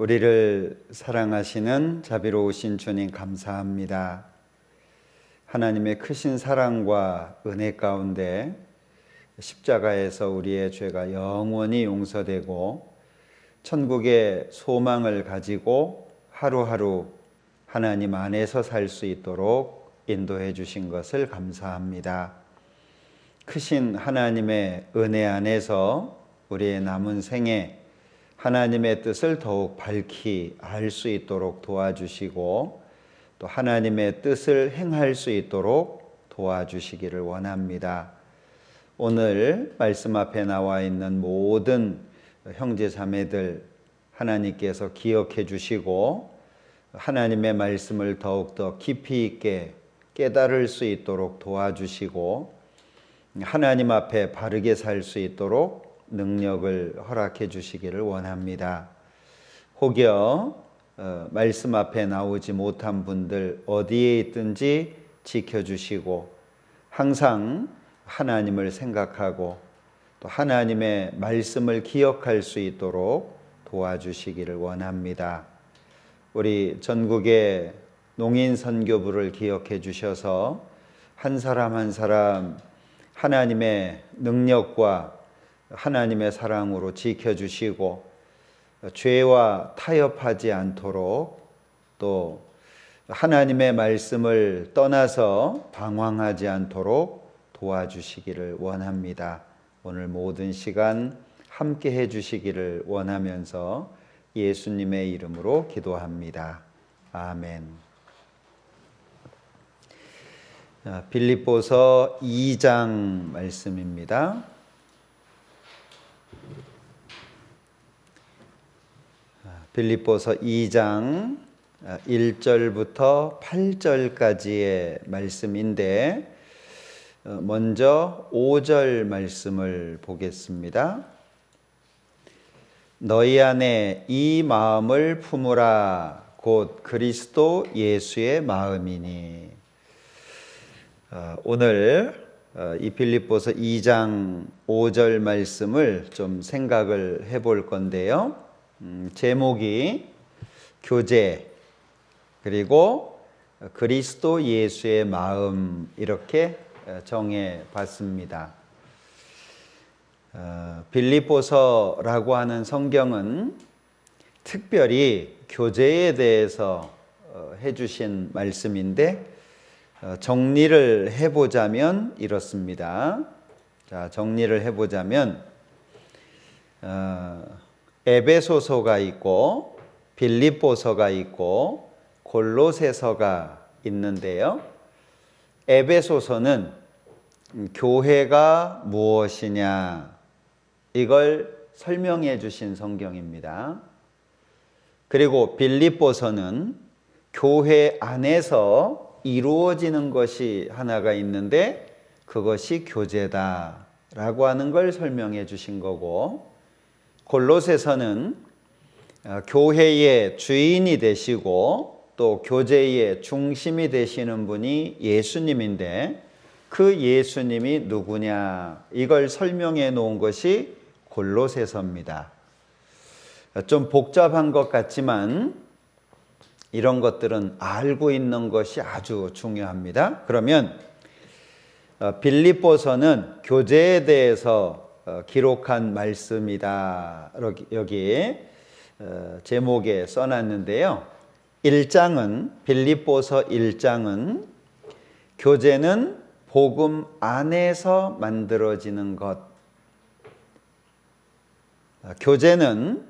우리를 사랑하시는 자비로우신 주님 감사합니다. 하나님의 크신 사랑과 은혜 가운데 십자가에서 우리의 죄가 영원히 용서되고 천국의 소망을 가지고 하루하루 하나님 안에서 살 수 있도록 인도해 주신 것을 감사합니다. 크신 하나님의 은혜 안에서 우리의 남은 생에 하나님의 뜻을 더욱 밝히 알 수 있도록 도와주시고 또 하나님의 뜻을 행할 수 있도록 도와주시기를 원합니다. 오늘 말씀 앞에 나와 있는 모든 형제 자매들 하나님께서 기억해 주시고 하나님의 말씀을 더욱더 깊이 있게 깨달을 수 있도록 도와주시고 하나님 앞에 바르게 살 수 있도록 능력을 허락해 주시기를 원합니다. 혹여 말씀 앞에 나오지 못한 분들 어디에 있든지 지켜주시고 항상 하나님을 생각하고 또 하나님의 말씀을 기억할 수 있도록 도와주시기를 원합니다. 우리 전국의 농인선교부를 기억해 주셔서 한 사람 한 사람 하나님의 능력과 하나님의 사랑으로 지켜주시고 죄와 타협하지 않도록 또 하나님의 말씀을 떠나서 방황하지 않도록 도와주시기를 원합니다. 오늘 모든 시간 함께 해주시기를 원하면서 예수님의 이름으로 기도합니다. 아멘. 빌립보서 2장 말씀입니다. 빌립보서 2장 1절부터 8절까지의 말씀인데 먼저 5절 말씀을 보겠습니다. 너희 안에 이 마음을 품으라 곧 그리스도 예수의 마음이니. 오늘 이 빌립보서 2장 5절 말씀을 좀 생각을 해볼 건데요. 제목이 교제 그리고 그리스도 예수의 마음 이렇게 정해 봤습니다. 빌립보서라고 하는 성경은 특별히 교제에 대해서 해주신 말씀인데 정리를 해보자면 이렇습니다. 자, 정리를 해보자면 에베소서가 있고 빌립보서가 있고 골로새서가 있는데요. 에베소서는 교회가 무엇이냐 이걸 설명해 주신 성경입니다. 그리고 빌립보서는 교회 안에서 이루어지는 것이 하나가 있는데 그것이 교제다라고 하는 걸 설명해 주신 거고 골로새서는 교회의 주인이 되시고 또 교제의 중심이 되시는 분이 예수님인데 그 예수님이 누구냐 이걸 설명해 놓은 것이 골로새서입니다. 좀 복잡한 것 같지만 이런 것들은 알고 있는 것이 아주 중요합니다. 그러면 빌립보서는 교제에 대해서 기록한 말씀이다. 여기 제목에 써놨는데요. 1장은 빌립보서 1장은 교제는 복음 안에서 만들어지는 것. 교제는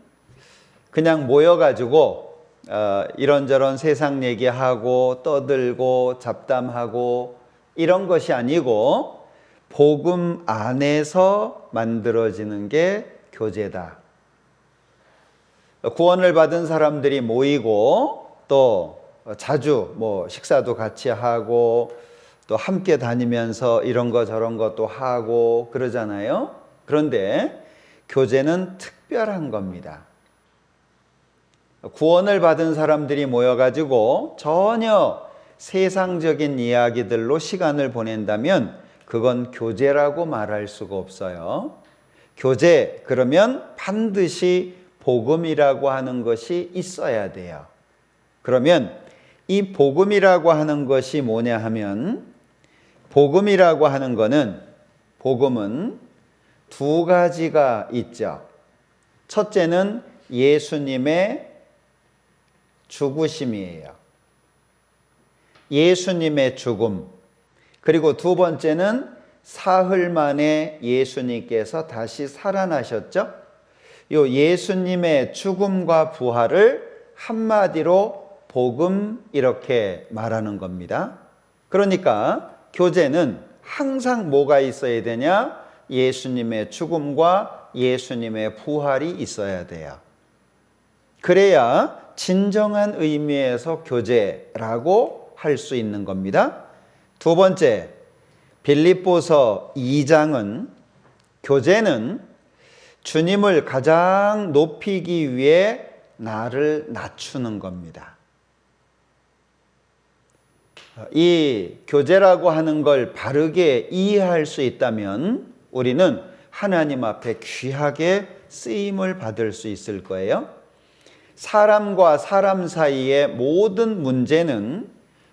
그냥 모여가지고 이런저런 세상 얘기하고 떠들고 잡담하고 이런 것이 아니고 복음 안에서 만들어지는 게 교제다. 구원을 받은 사람들이 모이고 또 자주 식사도 같이 하고 또 함께 다니면서 이런 거 저런 것도 하고 그러잖아요. 그런데 교제는 특별한 겁니다. 구원을 받은 사람들이 모여가지고 전혀 세상적인 이야기들로 시간을 보낸다면 그건 교제라고 말할 수가 없어요. 교제 그러면 반드시 복음이라고 하는 것이 있어야 돼요. 그러면 이 복음이라고 하는 것이 뭐냐 하면, 복음이라고 하는 것은, 복음은 두 가지가 있죠. 첫째는 예수님의 죽으심이에요. 예수님의 죽음. 그리고 두 번째는 사흘 만에 예수님께서 다시 살아나셨죠. 요 예수님의 죽음과 부활을 한마디로 복음 이렇게 말하는 겁니다. 그러니까 교제는 항상 뭐가 있어야 되냐? 예수님의 죽음과 예수님의 부활이 있어야 돼요. 그래야 진정한 의미에서 교제라고 할 수 있는 겁니다. 두 번째, 빌립보서 2장은 교제는 주님을 가장 높이기 위해 나를 낮추는 겁니다. 이 교제라고 하는 걸 바르게 이해할 수 있다면 우리는 하나님 앞에 귀하게 쓰임을 받을 수 있을 거예요. 사람과 사람 사이의 모든 문제는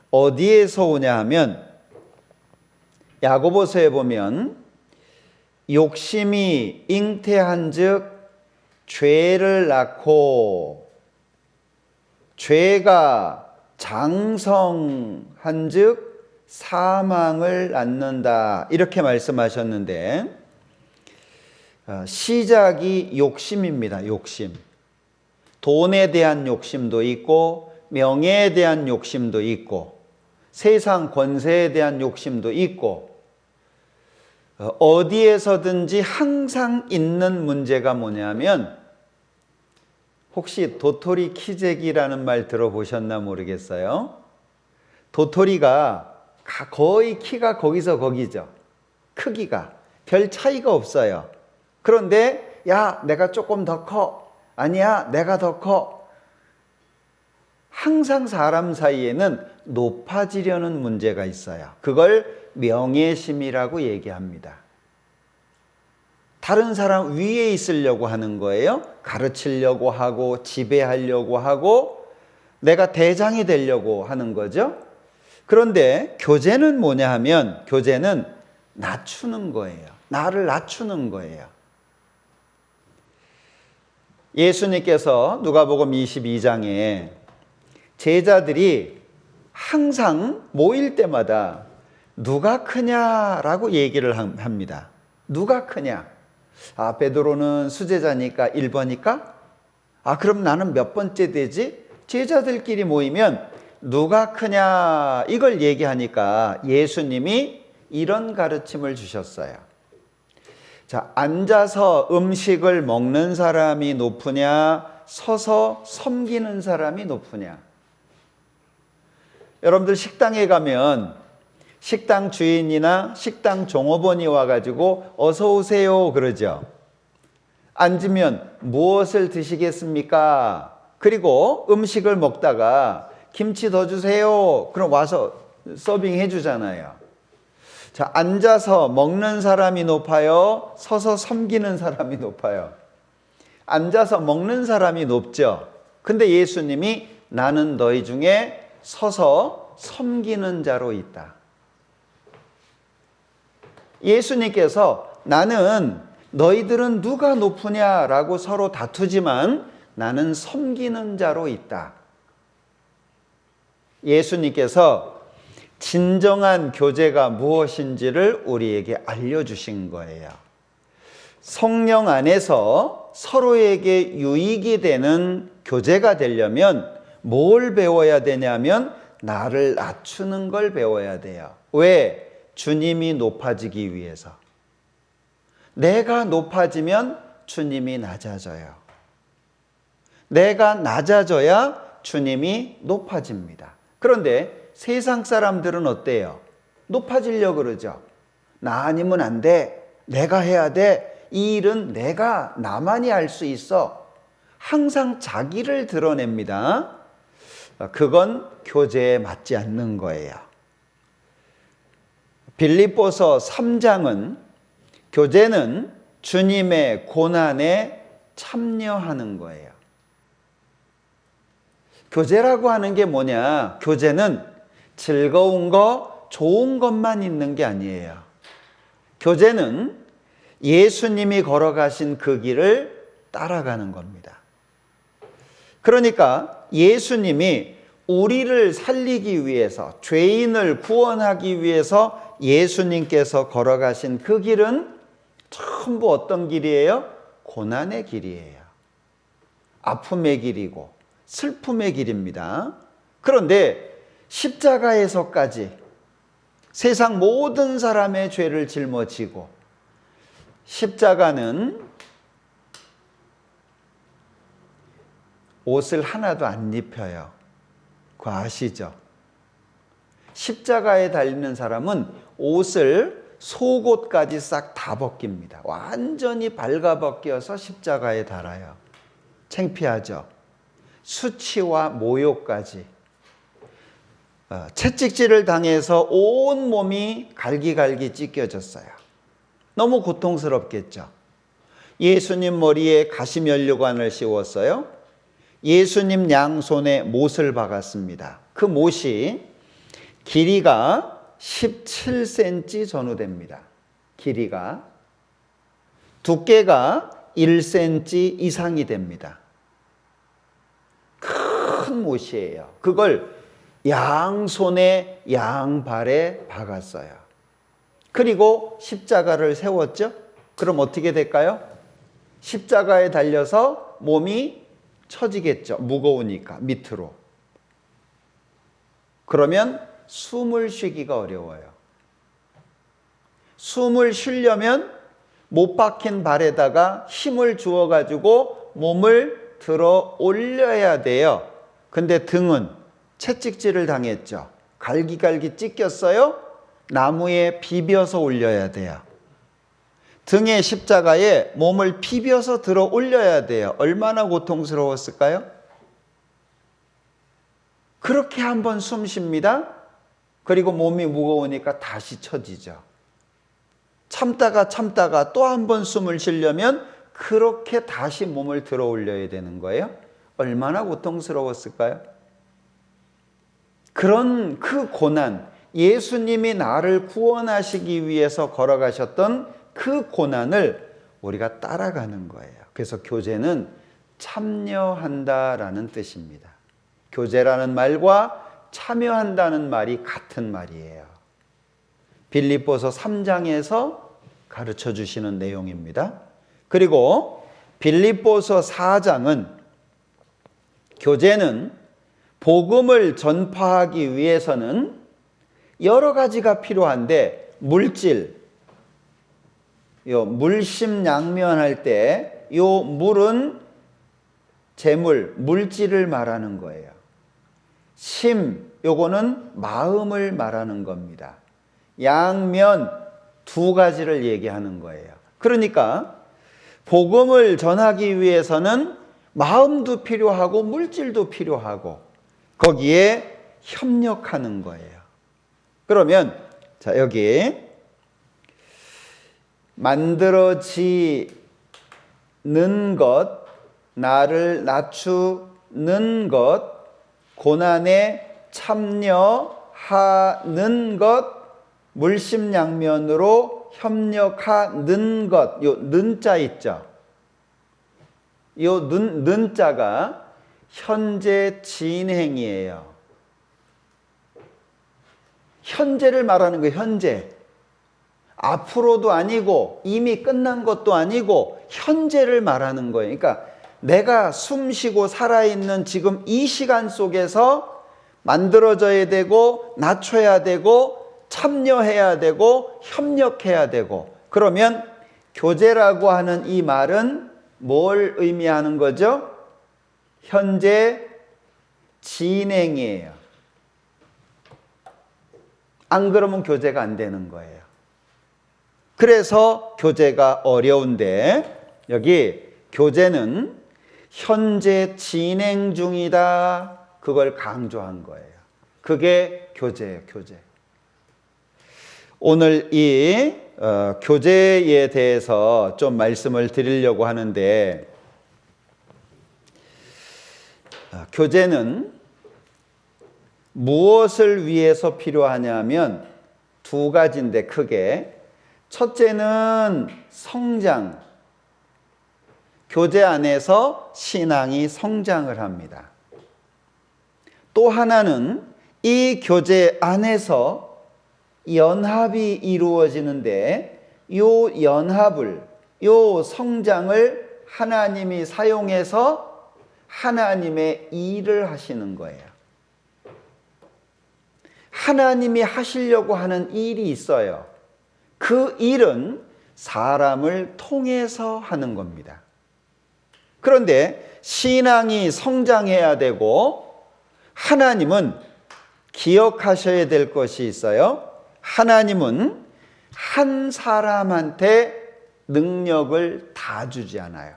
어디에서 오냐 하면 야고보서에 보면 욕심이 잉태한즉 죄를 낳고 죄가 장성한즉 사망을 낳는다 이렇게 말씀하셨는데 시작이 욕심입니다. 욕심. 돈에 대한 욕심도 있고 명예에 대한 욕심도 있고 세상 권세에 대한 욕심도 있고 어디에서든지 항상 있는 문제가 뭐냐면 혹시 도토리 키재기라는 말 들어보셨나 모르겠어요. 도토리가 거의 키가 거기서 거기죠. 크기가 별 차이가 없어요. 그런데 야 내가 조금 더 커. 아니야 내가 더 커. 항상 사람 사이에는 높아지려는 문제가 있어요. 그걸 명예심이라고 얘기합니다. 다른 사람 위에 있으려고 하는 거예요. 가르치려고 하고 지배하려고 하고 내가 대장이 되려고 하는 거죠. 그런데 교제는 뭐냐 하면 교제는 낮추는 거예요. 나를 낮추는 거예요. 예수님께서 누가복음 22장에 제자들이 항상 모일 때마다 누가 크냐라고 얘기를 합니다. 누가 크냐? 아, 베드로는 수제자니까 1번이니까? 아, 그럼 나는 몇 번째 되지? 제자들끼리 모이면 누가 크냐 이걸 얘기하니까 예수님이 이런 가르침을 주셨어요. 자, 앉아서 음식을 먹는 사람이 높으냐, 서서 섬기는 사람이 높으냐? 여러분들 식당에 가면 식당 주인이나 식당 종업원이 와가지고 어서 오세요 그러죠. 앉으면 무엇을 드시겠습니까? 그리고 음식을 먹다가 김치 더 주세요. 그럼 와서 서빙해 주잖아요. 자, 앉아서 먹는 사람이 높아요? 서서 섬기는 사람이 높아요? 앉아서 먹는 사람이 높죠. 근데 예수님이 나는 너희 중에 서서 섬기는 자로 있다. 예수님께서 나는 너희들은 누가 높으냐라고 서로 다투지만 나는 섬기는 자로 있다. 예수님께서 진정한 교제가 무엇인지를 우리에게 알려주신 거예요. 성령 안에서 서로에게 유익이 되는 교제가 되려면 뭘 배워야 되냐면 나를 낮추는 걸 배워야 돼요. 왜? 주님이 높아지기 위해서. 내가 높아지면 주님이 낮아져요. 내가 낮아져야 주님이 높아집니다. 그런데 세상 사람들은 어때요? 높아지려고 그러죠. 나 아니면 안 돼. 내가 해야 돼. 이 일은 내가 나만이 할 수 있어. 항상 자기를 드러냅니다. 그건 교제에 맞지 않는 거예요. 빌립보서 3장은 교제는 주님의 고난에 참여하는 거예요. 교제라고 하는 게 뭐냐? 교제는 즐거운 거, 좋은 것만 있는 게 아니에요. 교제는 예수님이 걸어가신 그 길을 따라가는 겁니다. 그러니까 예수님이 우리를 살리기 위해서, 죄인을 구원하기 위해서 예수님께서 걸어가신 그 길은 전부 어떤 길이에요? 고난의 길이에요. 아픔의 길이고 슬픔의 길입니다. 그런데 십자가에서까지 세상 모든 사람의 죄를 짊어지고, 십자가는 옷을 하나도 안 입혀요. 그거 아시죠? 십자가에 달리는 사람은 옷을 속옷까지 싹 다 벗깁니다. 완전히 발가벗겨서 십자가에 달아요. 창피하죠? 수치와 모욕까지. 채찍질을 당해서 온 몸이 갈기갈기 찢겨졌어요. 너무 고통스럽겠죠? 예수님 머리에 가시면류관을 씌웠어요. 예수님 양손에 못을 박았습니다. 그 못이 길이가 17cm 전후됩니다. 길이가. 두께가 1cm 이상이 됩니다. 큰 못이에요. 그걸 양손에 양발에 박았어요. 그리고 십자가를 세웠죠? 그럼 어떻게 될까요? 십자가에 달려서 몸이 처지겠죠. 무거우니까 밑으로. 그러면 숨을 쉬기가 어려워요. 숨을 쉬려면 못 박힌 발에다가 힘을 주어가지고 몸을 들어 올려야 돼요. 근데 등은 채찍질을 당했죠. 갈기갈기 찢겼어요. 나무에 비벼서 올려야 돼요. 등의 십자가에 몸을 비벼서 들어 올려야 돼요. 얼마나 고통스러웠을까요? 그렇게 한번 숨 쉽니다. 그리고 몸이 무거우니까 다시 처지죠. 참다가 또 한 번 숨을 쉬려면 그렇게 다시 몸을 들어 올려야 되는 거예요. 얼마나 고통스러웠을까요? 그런 그 고난, 예수님이 나를 구원하시기 위해서 걸어가셨던 그 고난을 우리가 따라가는 거예요. 그래서 교제는 참여한다라는 뜻입니다. 교제라는 말과 참여한다는 말이 같은 말이에요. 빌립보서 3장에서 가르쳐 주시는 내용입니다. 그리고 빌립보서 4장은 교제는 복음을 전파하기 위해서는 여러 가지가 필요한데, 물심양면할 때 요 물은 재물, 물질을 말하는 거예요. 심, 요거는 마음을 말하는 겁니다. 양면, 두 가지를 얘기하는 거예요. 그러니까 복음을 전하기 위해서는 마음도 필요하고 물질도 필요하고 거기에 협력하는 거예요. 그러면 자, 여기 만들어지는 것, 나를 낮추는 것, 고난에 참여하는 것, 물심양면으로 협력하는 것, 요 는자 있죠? 요 는자가 현재 진행이에요. 현재를 말하는 거예요. 현재. 앞으로도 아니고 이미 끝난 것도 아니고 현재를 말하는 거예요. 그러니까 내가 숨쉬고 살아있는 지금 이 시간 속에서 만들어져야 되고 낮춰야 되고 참여해야 되고 협력해야 되고, 그러면 교제라고 하는 이 말은 뭘 의미하는 거죠? 현재 진행이에요. 안 그러면 교제가 안 되는 거예요. 그래서 교제가 어려운데, 여기 교제는 현재 진행 중이다, 그걸 강조한 거예요. 그게 교제예요. 교제. 오늘 이 교제에 대해서 좀 말씀을 드리려고 하는데, 교제는 무엇을 위해서 필요하냐면 두 가지인데 크게 첫째는 성장, 교제 안에서 신앙이 성장을 합니다. 또 하나는 이 교제 안에서 연합이 이루어지는데 이 연합을, 이 성장을 하나님이 사용해서 하나님의 일을 하시는 거예요. 하나님이 하시려고 하는 일이 있어요. 그 일은 사람을 통해서 하는 겁니다. 그런데 신앙이 성장해야 되고 하나님은 기억하셔야 될 것이 있어요. 하나님은 한 사람한테 능력을 다 주지 않아요.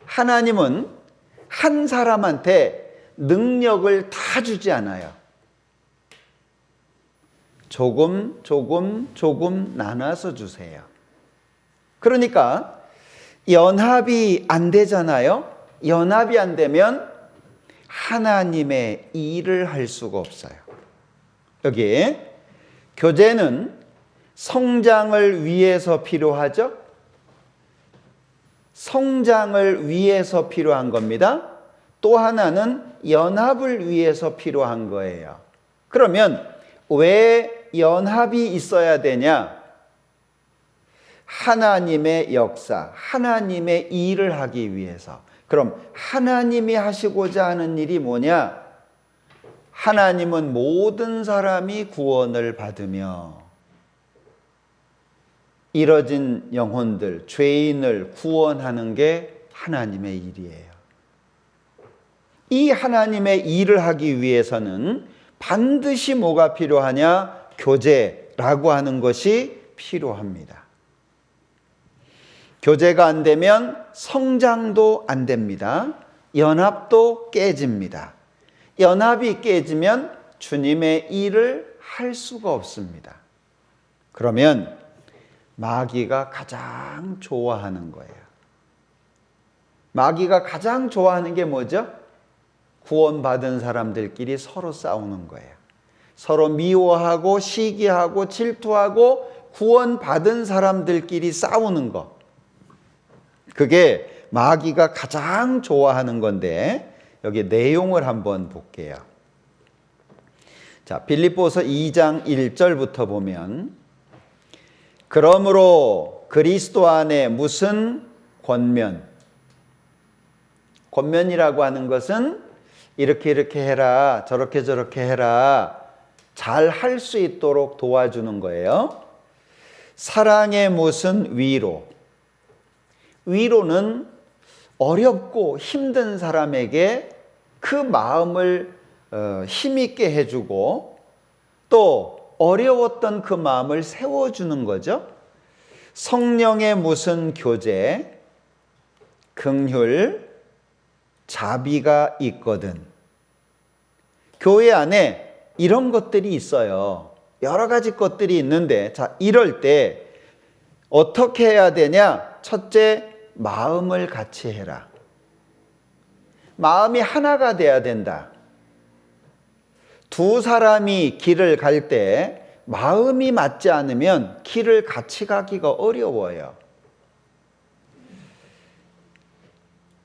하나님은 한 사람한테 능력을 다 주지 않아요. 조금 나눠서 주세요. 그러니까 연합이 안 되잖아요. 연합이 안 되면 하나님의 일을 할 수가 없어요. 여기 교제는 성장을 위해서 필요하죠. 성장을 위해서 필요한 겁니다. 또 하나는 연합을 위해서 필요한 거예요. 그러면 왜 연합이 있어야 되냐? 하나님의 역사, 하나님의 일을 하기 위해서. 그럼 하나님이 하시고자 하는 일이 뭐냐? 하나님은 모든 사람이 구원을 받으며 잃어진 영혼들, 죄인을 구원하는 게 하나님의 일이에요. 이 하나님의 일을 하기 위해서는 반드시 뭐가 필요하냐? 교제라고 하는 것이 필요합니다. 교제가 안 되면 성장도 안 됩니다. 연합도 깨집니다. 연합이 깨지면 주님의 일을 할 수가 없습니다. 그러면 마귀가 가장 좋아하는 거예요. 마귀가 가장 좋아하는 게 뭐죠? 구원받은 사람들끼리 서로 싸우는 거예요. 서로 미워하고 시기하고 질투하고 구원받은 사람들끼리 싸우는 거. 그게 마귀가 가장 좋아하는 건데 여기 내용을 한번 볼게요. 자, 빌립보서 2장 1절부터 보면 그러므로 그리스도 안에 무슨 권면이라고 하는 것은 이렇게 해라, 저렇게 해라, 잘 할 수 있도록 도와주는 거예요. 사랑의 무슨 위로는 어렵고 힘든 사람에게 그 마음을 힘있게 해주고 또 어려웠던 그 마음을 세워주는 거죠. 성령의 무슨 교제, 긍휼, 자비가 있거든. 교회 안에 이런 것들이 있어요. 여러 가지 것들이 있는데, 자, 이럴 때 어떻게 해야 되냐? 첫째, 마음을 같이 해라. 마음이 하나가 돼야 된다. 두 사람이 길을 갈 때 마음이 맞지 않으면 길을 같이 가기가 어려워요.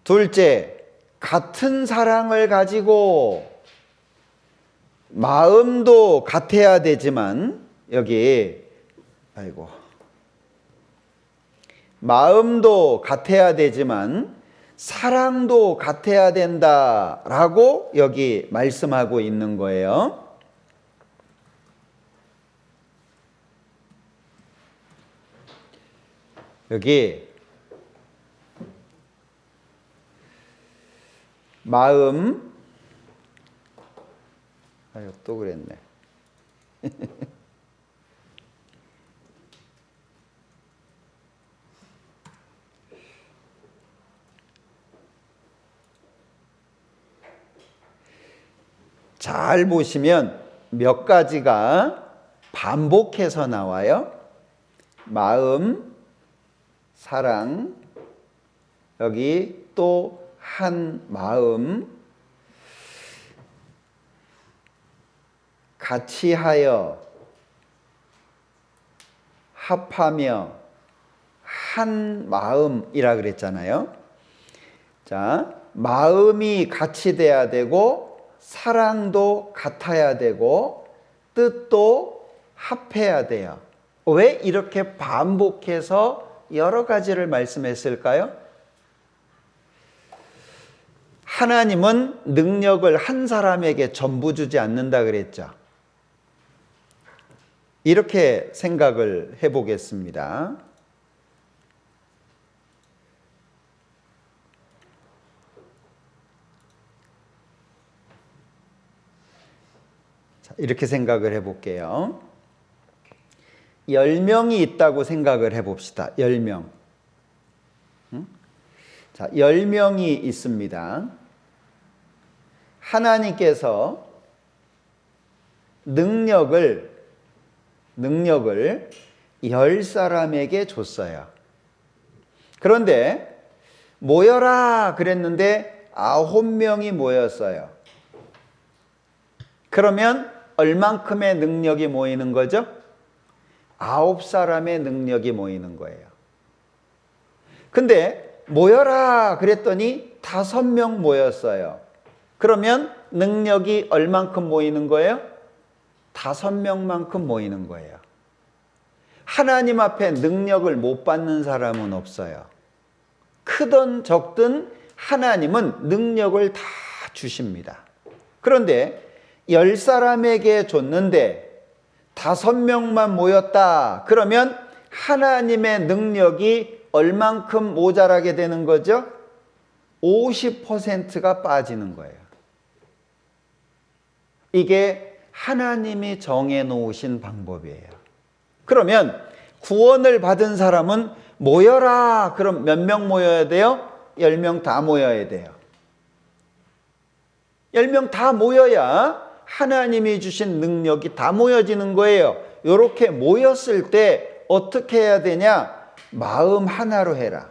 둘째, 같은 사랑을 가지고 마음도 같아야 되지만 마음도 같아야 되지만 사랑도 같아야 된다라고 여기 말씀하고 있는 거예요. 여기 마음, 또 그랬네. 잘 보시면 몇 가지가 반복해서 나와요. 마음, 사랑, 여기 또 한 마음, 같이 하여, 합하며, 한 마음이라 그랬잖아요. 자, 마음이 같이 돼야 되고, 사랑도 같아야 되고, 뜻도 합해야 돼요. 왜 이렇게 반복해서 여러 가지를 말씀했을까요? 하나님은 능력을 한 사람에게 전부 주지 않는다 그랬죠. 이렇게 생각을 해보겠습니다. 자, 이렇게 생각을 해볼게요. 10명이 있다고 생각을 해봅시다. 10명. 자, 10명이 있습니다. 하나님께서 능력을 10사람에게 줬어요. 그런데 모여라 그랬는데 9명이 모였어요. 그러면 얼만큼의 능력이 모이는 거죠? 9사람의 능력이 모이는 거예요. 근데 모여라 그랬더니 5명 모였어요. 그러면 능력이 얼만큼 모이는 거예요? 5명만큼 모이는 거예요. 하나님 앞에 능력을 못 받는 사람은 없어요. 크든 적든 하나님은 능력을 다 주십니다. 그런데 10사람에게 줬는데 5명만 모였다. 그러면 하나님의 능력이 얼만큼 모자라게 되는 거죠? 50%가 빠지는 거예요. 이게 하나님이 정해놓으신 방법이에요. 그러면 구원을 받은 사람은 모여라. 그럼 몇 명 모여야 돼요? 10명 다 모여야 돼요. 10명 다 모여야 하나님이 주신 능력이 다 모여지는 거예요. 이렇게 모였을 때 어떻게 해야 되냐? 마음 하나로 해라.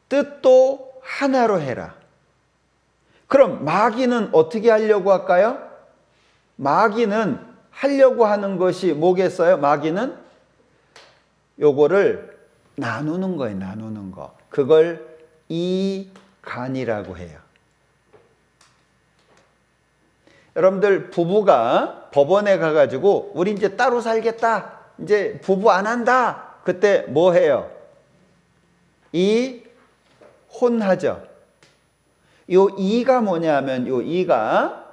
뜻도 하나로 해라. 그럼 마귀는 어떻게 하려고 할까요? 마귀는 하려고 하는 것이 뭐겠어요? 마귀는 요거를 나누는 거예요. 나누는 거. 그걸 이간이라고 해요. 여러분들 부부가 법원에 가가지고 우리 이제 따로 살겠다. 이제 부부 안 한다. 그때 뭐 해요? 이혼하죠. 요 이가 뭐냐면 요 이가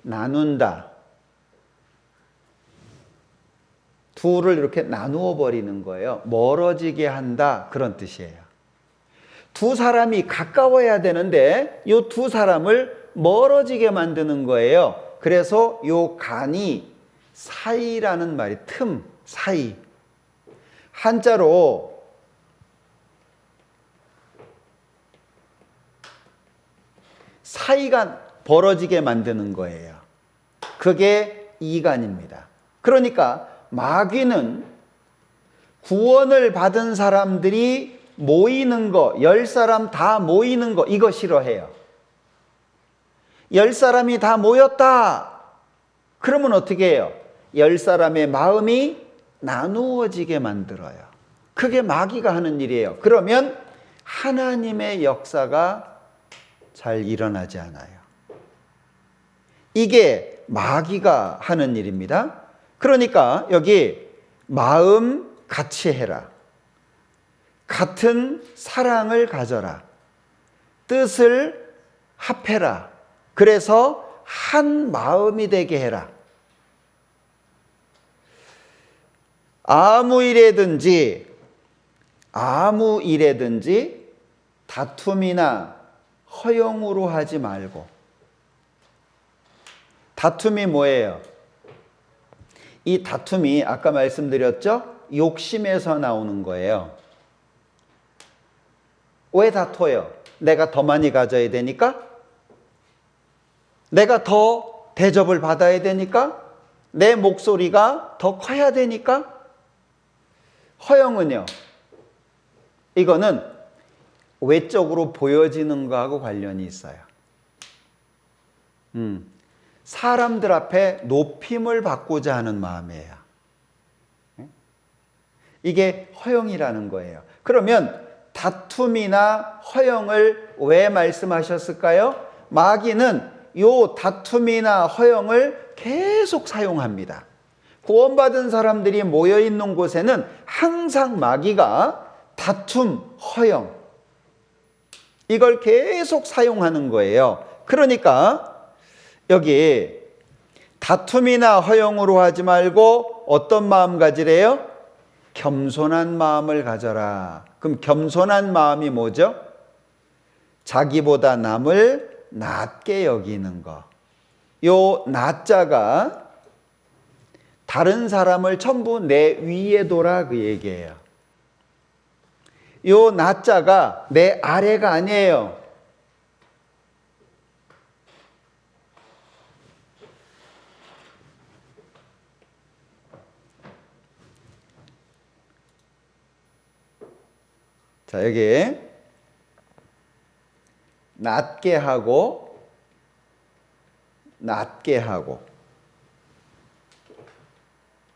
나눈다. 둘을 이렇게 나누어 버리는 거예요. 멀어지게 한다. 그런 뜻이에요. 두 사람이 가까워야 되는데 요 두 사람을 멀어지게 만드는 거예요. 그래서 요 간이 사이라는 말이 틈, 사이. 한자로 사이가 벌어지게 만드는 거예요. 그게 이간입니다. 그러니까 마귀는 구원을 받은 사람들이 모이는 거, 10사람 다 모이는 거, 이거 싫어해요. 10사람이 다 모였다. 그러면 어떻게 해요? 10사람의 마음이 나누어지게 만들어요. 그게 마귀가 하는 일이에요. 그러면 하나님의 역사가 잘 일어나지 않아요. 이게 마귀가 하는 일입니다. 그러니까 여기 마음 같이 해라. 같은 사랑을 가져라. 뜻을 합해라. 그래서 한 마음이 되게 해라. 아무 일에든지 다툼이나 허용으로 하지 말고. 다툼이 뭐예요? 이 다툼이 아까 말씀드렸죠? 욕심에서 나오는 거예요. 왜 다퉈요? 내가 더 많이 가져야 되니까? 내가 더 대접을 받아야 되니까? 내 목소리가 더 커야 되니까? 허영은요? 이거는 외적으로 보여지는 거하고 관련이 있어요. 사람들 앞에 높임을 받고자 하는 마음이에요. 이게 허영이라는 거예요. 그러면 다툼이나 허영을 왜 말씀하셨을까요? 마귀는 요 다툼이나 허영을 계속 사용합니다. 구원받은 사람들이 모여있는 곳에는 항상 마귀가 다툼, 허영, 이걸 계속 사용하는 거예요. 그러니까 여기 다툼이나 허영으로 하지 말고 어떤 마음 가지래요? 겸손한 마음을 가져라. 그럼 겸손한 마음이 뭐죠? 자기보다 남을 낮게 여기는 거. 요 낮자가 다른 사람을 전부 내 위에 둬라 그 얘기예요. 요 낮자가 내 아래가 아니에요. 자, 여기 낮게 하고 낮게 하고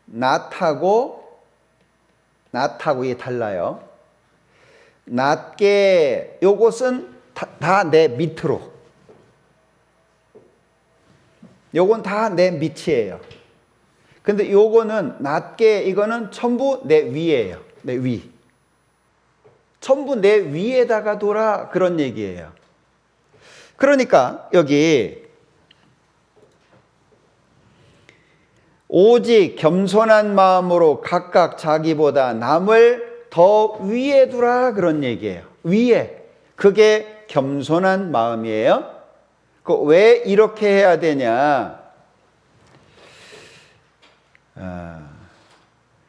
낮하고 이게 달라요. 낮게 요것은 다 내 밑으로. 요건 다 내 밑이에요. 근데 요거는 낮게 이거는 전부 내 위예요. 내 위. 전부 내 위에다가 둬라 그런 얘기예요. 그러니까 여기 오직 겸손한 마음으로 각각 자기보다 남을 더 위에 두라 그런 얘기예요. 위에. 그게 겸손한 마음이에요. 왜 이렇게 해야 되냐?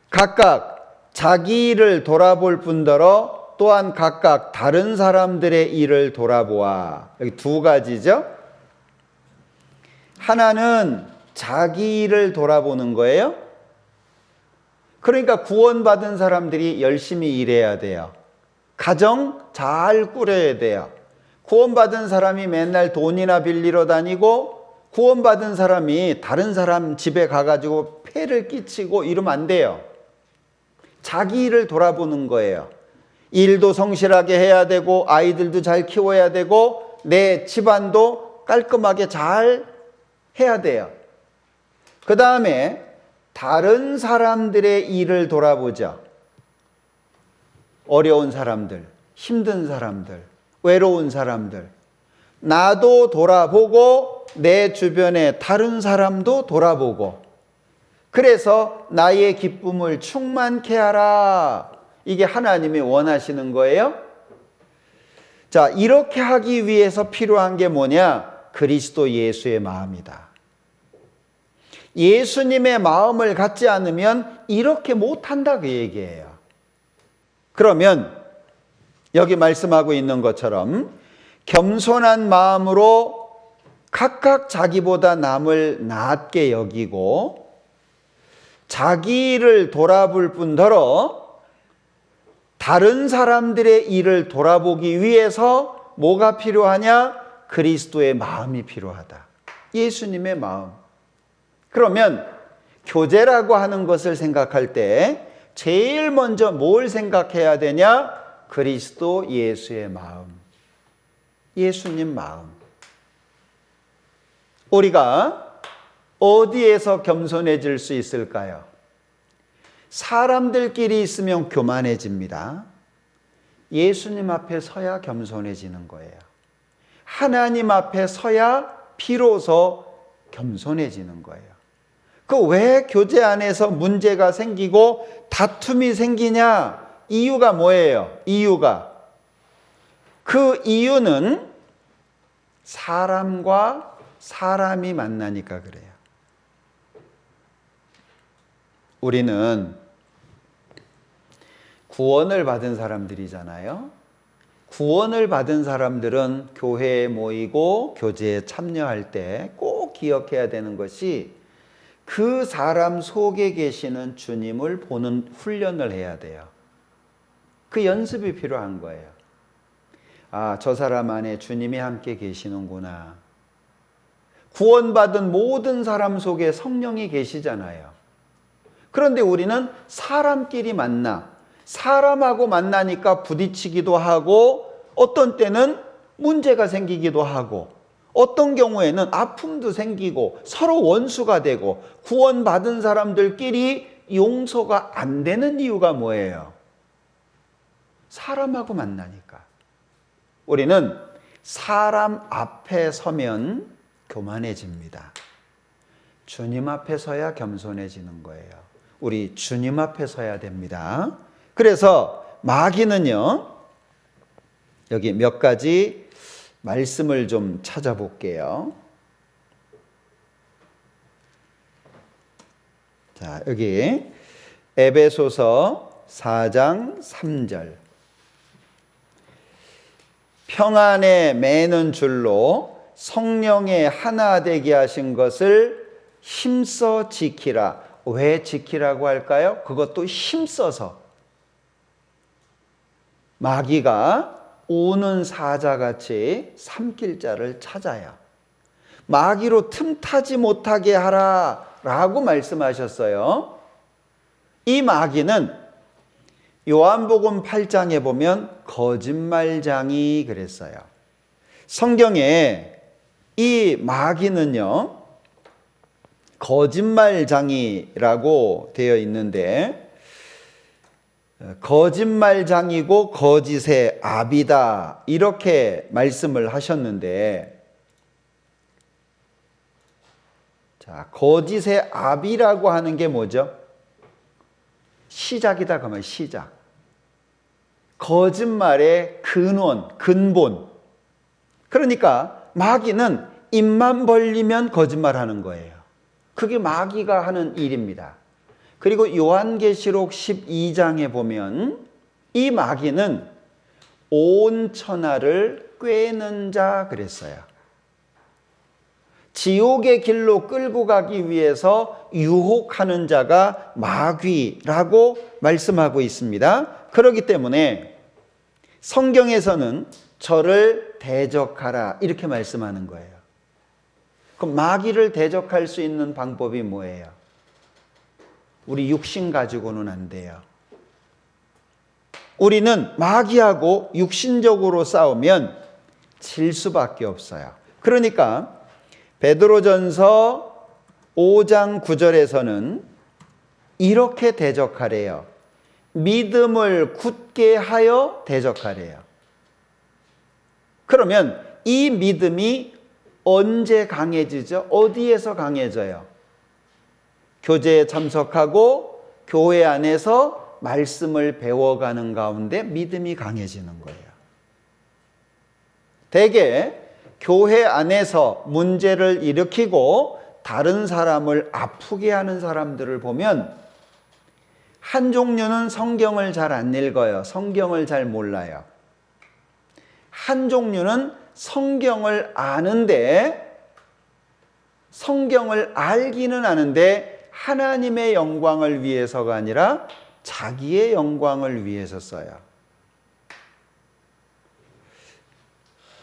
각각 자기 일을 돌아볼 뿐더러 또한 각각 다른 사람들의 일을 돌아보아. 여기 두 가지죠. 하나는 자기 일을 돌아보는 거예요. 그러니까 구원받은 사람들이 열심히 일해야 돼요. 가정 잘 꾸려야 돼요. 구원받은 사람이 맨날 돈이나 빌리러 다니고 구원받은 사람이 다른 사람 집에 가가지고 폐를 끼치고 이러면 안 돼요. 자기 일을 돌아보는 거예요. 일도 성실하게 해야 되고 아이들도 잘 키워야 되고 내 집안도 깔끔하게 잘 해야 돼요. 그 다음에 다른 사람들의 일을 돌아보죠. 어려운 사람들, 힘든 사람들, 외로운 사람들. 나도 돌아보고 내 주변에 다른 사람도 돌아보고. 그래서 나의 기쁨을 충만케 하라. 이게 하나님이 원하시는 거예요. 자, 이렇게 하기 위해서 필요한 게 뭐냐? 그리스도 예수의 마음이다. 예수님의 마음을 갖지 않으면 이렇게 못한다 그 얘기예요. 그러면 여기 말씀하고 있는 것처럼 겸손한 마음으로 각각 자기보다 남을 낮게 여기고 자기를 돌아볼 뿐더러 다른 사람들의 일을 돌아보기 위해서 뭐가 필요하냐? 그리스도의 마음이 필요하다. 예수님의 마음. 그러면 교제라고 하는 것을 생각할 때 제일 먼저 뭘 생각해야 되냐? 그리스도 예수의 마음. 예수님 마음. 우리가 어디에서 겸손해질 수 있을까요? 사람들끼리 있으면 교만해집니다. 예수님 앞에 서야 겸손해지는 거예요. 하나님 앞에 서야 비로소 겸손해지는 거예요. 그 왜 교제 안에서 문제가 생기고 다툼이 생기냐? 이유가 뭐예요? 그 이유는 사람과 사람이 만나니까 그래요. 우리는 구원을 받은 사람들이잖아요. 구원을 받은 사람들은 교회에 모이고 교제에 참여할 때 꼭 기억해야 되는 것이 그 사람 속에 계시는 주님을 보는 훈련을 해야 돼요. 그 연습이 필요한 거예요. 아, 저 사람 안에 주님이 함께 계시는구나. 구원받은 모든 사람 속에 성령이 계시잖아요. 그런데 우리는 사람끼리 만나, 사람하고 만나니까 부딪히기도 하고, 어떤 때는 문제가 생기기도 하고, 어떤 경우에는 아픔도 생기고, 서로 원수가 되고, 구원받은 사람들끼리 용서가 안 되는 이유가 뭐예요? 사람하고 만나니까. 우리는 사람 앞에 서면 교만해집니다. 주님 앞에 서야 겸손해지는 거예요. 우리 주님 앞에 서야 됩니다. 그래서 마귀는요, 여기 몇 가지 말씀을 좀 찾아볼게요. 자, 여기 에베소서 4장 3절. 평안에 매는 줄로 성령의 하나 되게 하신 것을 힘써 지키라. 왜 지키라고 할까요? 그것도 힘써서. 마귀가 오는 사자같이 삼킬 자를 찾아요. 마귀로 틈타지 못하게 하라 라고 말씀하셨어요. 이 마귀는 요한복음 8장에 보면 거짓말장이 그랬어요. 성경에 이 마귀는요, 거짓말장이라고 되어 있는데, 거짓말장이고 거짓의 아비다 이렇게 말씀을 하셨는데, 자, 거짓의 아비라고 하는 게 뭐죠? 시작이다 그러면 시작. 거짓말의 근원, 근본. 그러니까 마귀는 입만 벌리면 거짓말하는 거예요. 그게 마귀가 하는 일입니다. 그리고 요한계시록 12장에 보면 이 마귀는 온 천하를 꿰는 자 그랬어요. 지옥의 길로 끌고 가기 위해서 유혹하는 자가 마귀라고 말씀하고 있습니다. 그렇기 때문에 성경에서는 저를 대적하라 이렇게 말씀하는 거예요. 그럼 마귀를 대적할 수 있는 방법이 뭐예요? 우리 육신 가지고는 안 돼요. 우리는 마귀하고 육신적으로 싸우면 질 수밖에 없어요. 그러니까 베드로전서 5장 9절에서는 이렇게 대적하래요. 믿음을 굳게 하여 대적하래요. 그러면 이 믿음이 언제 강해지죠? 어디에서 강해져요? 교제에 참석하고 교회 안에서 말씀을 배워가는 가운데 믿음이 강해지는 거예요. 대개 교회 안에서 문제를 일으키고 다른 사람을 아프게 하는 사람들을 보면 한 종류는 성경을 잘 안 읽어요. 성경을 잘 몰라요. 한 종류는 성경을 아는데, 성경을 알기는 아는데 하나님의 영광을 위해서가 아니라 자기의 영광을 위해서 써요.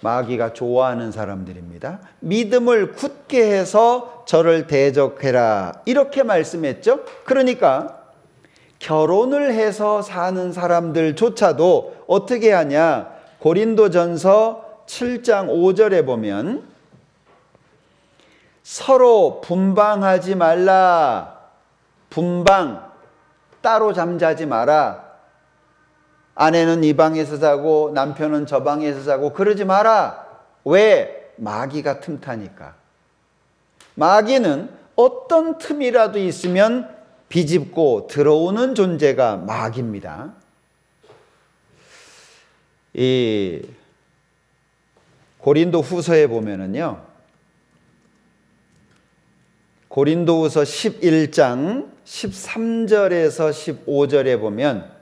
마귀가 좋아하는 사람들입니다. 믿음을 굳게 해서 저를 대적해라 이렇게 말씀했죠. 그러니까 결혼을 해서 사는 사람들조차도 어떻게 하냐? 고린도전서 7장 5절에 보면 서로 분방하지 말라. 분방, 따로 잠자지 마라. 아내는 이 방에서 자고 남편은 저 방에서 자고 그러지 마라. 왜? 마귀가 틈타니까. 마귀는 어떤 틈이라도 있으면 비집고 들어오는 존재가 마귀입니다. 이 고린도 후서에 보면은요, 고린도후서 11장 13절에서 15절에 보면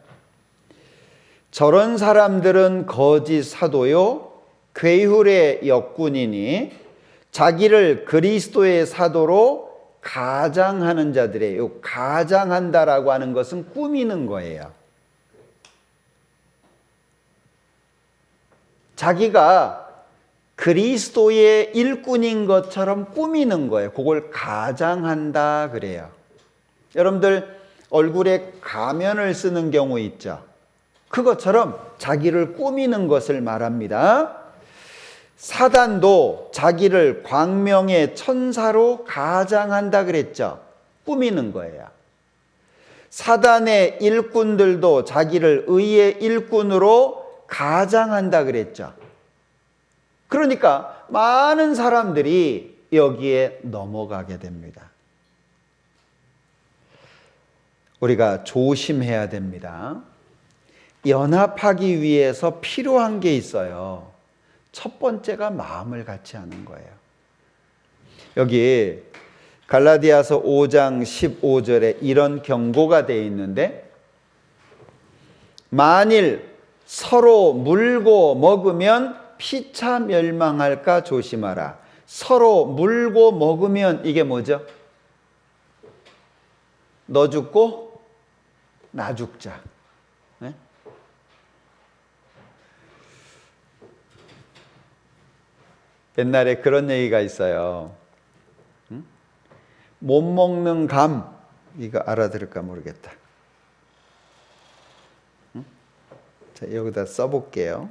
저런 사람들은 거짓 사도요 괴훌의 역군이니 자기를 그리스도의 사도로 가장하는 자들이에요. 가장한다라고 하는 것은 꾸미는 거예요. 자기가 그리스도의 일꾼인 것처럼 꾸미는 거예요. 그걸 가장한다 그래요. 여러분들 얼굴에 가면을 쓰는 경우 있죠. 그것처럼 자기를 꾸미는 것을 말합니다. 사단도 자기를 광명의 천사로 가장한다 그랬죠. 꾸미는 거예요. 사단의 일꾼들도 자기를 의의 일꾼으로 가장한다 그랬죠. 그러니까 많은 사람들이 여기에 넘어가게 됩니다. 우리가 조심해야 됩니다. 연합하기 위해서 필요한 게 있어요. 첫 번째가 마음을 같이 하는 거예요. 여기 갈라디아서 5장 15절에 이런 경고가 되어 있는데, 만일 서로 물고 먹으면 피차 멸망할까 조심하라. 서로 물고 먹으면 이게 뭐죠? 너 죽고 나 죽자. 네? 옛날에 그런 얘기가 있어요. 못 먹는 감, 이거 알아들을까 모르겠다. 자, 여기다 써볼게요.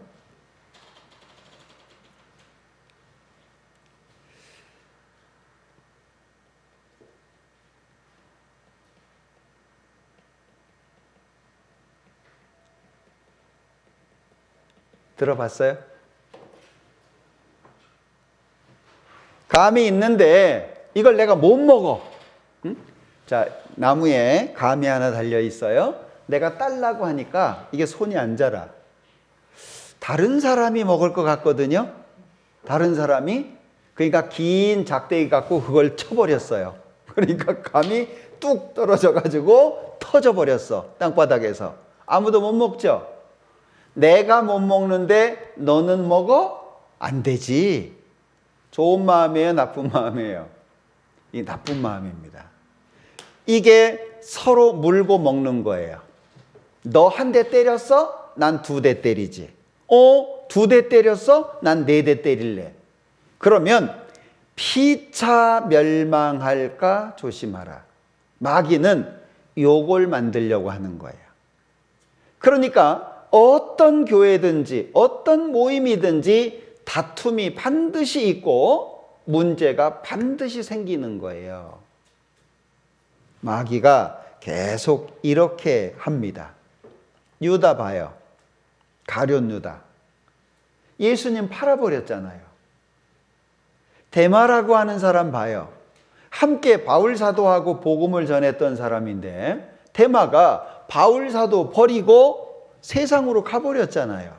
들어봤어요? 감이 있는데 이걸 내가 못 먹어. 응? 자, 나무에 감이 하나 달려 있어요. 내가 딸라고 하니까 이게 손이 안 자라. 다른 사람이 먹을 것 같거든요. 다른 사람이. 그러니까 긴 작대기 갖고 그걸 쳐버렸어요. 그러니까 감이 뚝 떨어져 가지고 터져 버렸어. 땅바닥에서. 아무도 못 먹죠. 내가 못 먹는데 너는 먹어? 안 되지. 좋은 마음이에요, 나쁜 마음이에요? 이 나쁜 마음입니다. 이게 서로 물고 먹는 거예요. 너 한 대 때렸어? 난 2대 때리지. 2대 때렸어? 난 4대 때릴래. 그러면 피차 멸망할까 조심하라. 마귀는 요걸 만들려고 하는 거예요. 그러니까 어떤 교회든지 어떤 모임이든지 다툼이 반드시 있고 문제가 반드시 생기는 거예요. 마귀가 계속 이렇게 합니다. 유다 봐요. 가룟 유다. 예수님 팔아버렸잖아요. 데마라고 하는 사람 봐요. 함께 바울 사도하고 복음을 전했던 사람인데 데마가 바울 사도 버리고 세상으로 가버렸잖아요.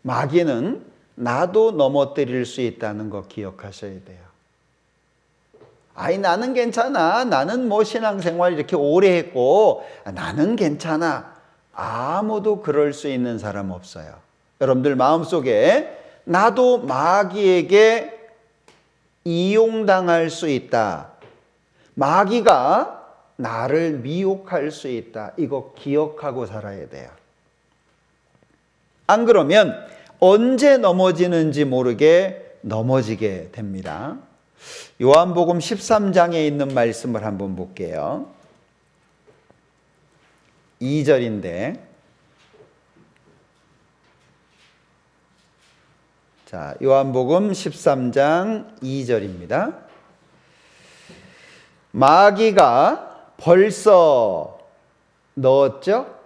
마귀는 나도 넘어뜨릴 수 있다는 거 기억하셔야 돼요. 아이, 나는 괜찮아. 나는 뭐 신앙생활 이렇게 오래 했고 나는 괜찮아. 아무도 그럴 수 있는 사람 없어요. 여러분들 마음속에 나도 마귀에게 이용당할 수 있다. 마귀가 나를 미혹할 수 있다. 이거 기억하고 살아야 돼요. 안 그러면 언제 넘어지는지 모르게 넘어지게 됩니다. 요한복음 13장에 있는 말씀을 한번 볼게요. 2절인데, 자, 요한복음 13장 2절입니다. 마귀가 벌써 넣었죠?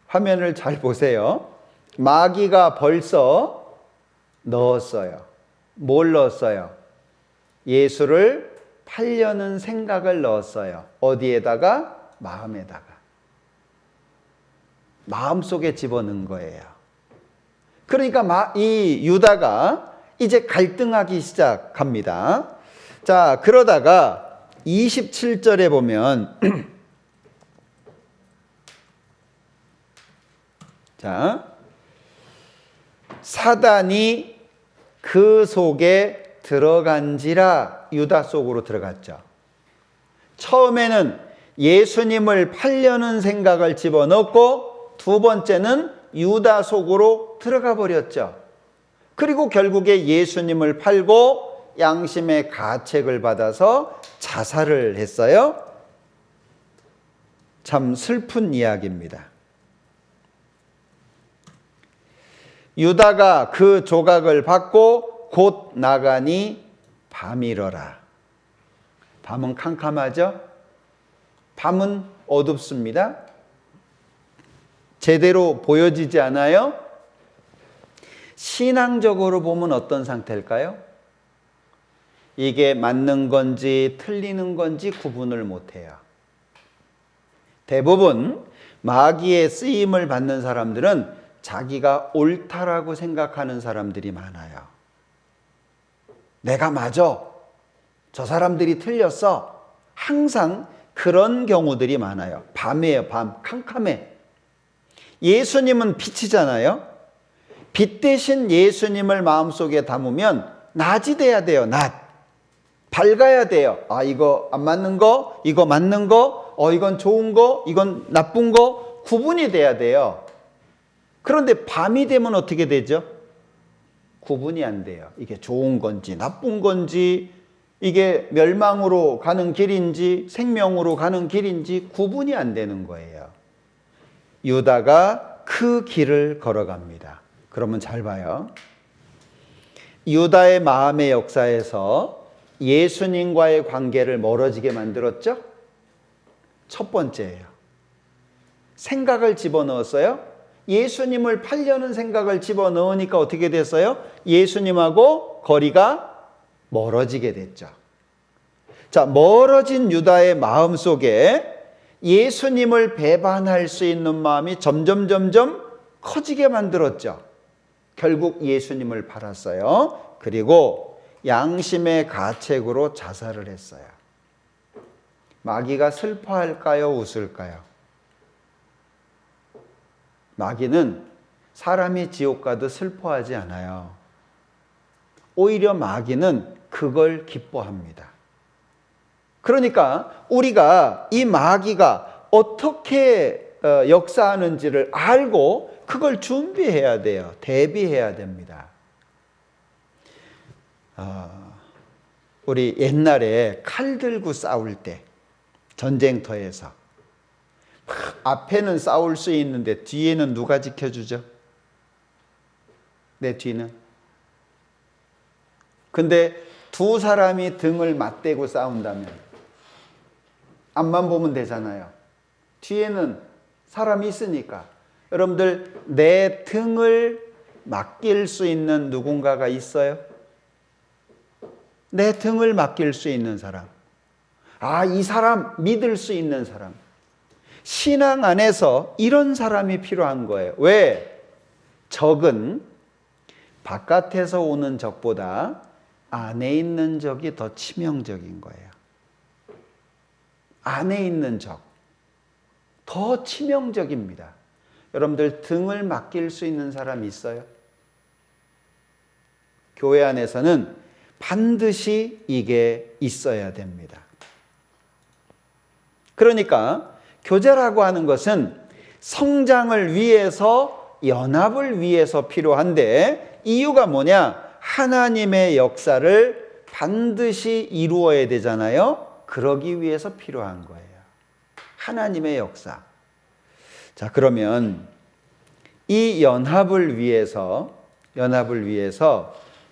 화면을 잘 보세요. 마귀가 벌써 넣었어요. 뭘 넣었어요? 예수를 팔려는 생각을 넣었어요. 어디에다가? 마음에다가. 마음속에 집어넣은 거예요. 그러니까 이 유다가 이제 갈등하기 시작합니다. 자, 그러다가 27절에 보면 자, 사단이 그 속에 들어간지라. 유다 속으로 들어갔죠. 처음에는 예수님을 팔려는 생각을 집어넣고 두 번째는 유다 속으로 들어가 버렸죠. 그리고 결국에 예수님을 팔고 양심의 가책을 받아서 자살을 했어요. 참 슬픈 이야기입니다. 유다가 그 조각을 받고 곧 나가니 밤이러라. 밤은 캄캄하죠? 밤은 어둡습니다. 제대로 보여지지 않아요? 신앙적으로 보면 어떤 상태일까요? 이게 맞는 건지 틀리는 건지 구분을 못해요. 대부분 마귀의 쓰임을 받는 사람들은 자기가 옳다라고 생각하는 사람들이 많아요. 내가 맞아. 저 사람들이 틀렸어. 항상 그런 경우들이 많아요. 밤이에요, 밤. 캄캄해. 예수님은 빛이잖아요. 빛 대신 예수님을 마음속에 담으면 낮이 돼야 돼요, 낮. 밝아야 돼요. 아, 이거 안 맞는 거, 이거 맞는 거, 이건 좋은 거, 이건 나쁜 거, 구분이 돼야 돼요. 그런데 밤이 되면 어떻게 되죠? 구분이 안 돼요. 이게 좋은 건지 나쁜 건지, 이게 멸망으로 가는 길인지 생명으로 가는 길인지 구분이 안 되는 거예요. 유다가 그 길을 걸어갑니다. 그러면 잘 봐요. 유다의 마음의 역사에서 예수님과의 관계를 멀어지게 만들었죠? 첫 번째예요. 생각을 집어넣었어요. 예수님을 팔려는 생각을 집어넣으니까 어떻게 됐어요? 예수님하고 거리가 멀어지게 됐죠. 자, 멀어진 유다의 마음 속에 예수님을 배반할 수 있는 마음이 점점 커지게 만들었죠. 결국 예수님을 팔았어요. 그리고 양심의 가책으로 자살을 했어요. 마귀가 슬퍼할까요? 웃을까요? 마귀는 사람이 지옥 가도 슬퍼하지 않아요. 오히려 마귀는 그걸 기뻐합니다. 그러니까 우리가 이 마귀가 어떻게 역사하는지를 알고 그걸 준비해야 돼요. 대비해야 됩니다. 우리 옛날에 칼 들고 싸울 때 전쟁터에서 앞에는 싸울 수 있는데 뒤에는 누가 지켜주죠? 내 뒤는. 근데 두 사람이 등을 맞대고 싸운다면 앞만 보면 되잖아요. 뒤에는 사람이 있으니까. 여러분들, 내 등을 맡길 수 있는 누군가가 있어요? 내 등을 맡길 수 있는 사람. 아, 이 사람 믿을 수 있는 사람. 신앙 안에서 이런 사람이 필요한 거예요. 왜? 적은 바깥에서 오는 적보다 안에 있는 적이 더 치명적인 거예요. 안에 있는 적. 더 치명적입니다. 여러분들, 등을 맡길 수 있는 사람이 있어요? 교회 안에서는 반드시 이게 있어야 됩니다. 그러니까 교제라고 하는 것은 성장을 위해서, 연합을 위해서 필요한데, 이유가 뭐냐? 하나님의 역사를 반드시 이루어야 되잖아요. 그러기 위해서 필요한 거예요. 하나님의 역사. 자, 그러면 이 연합을 위해서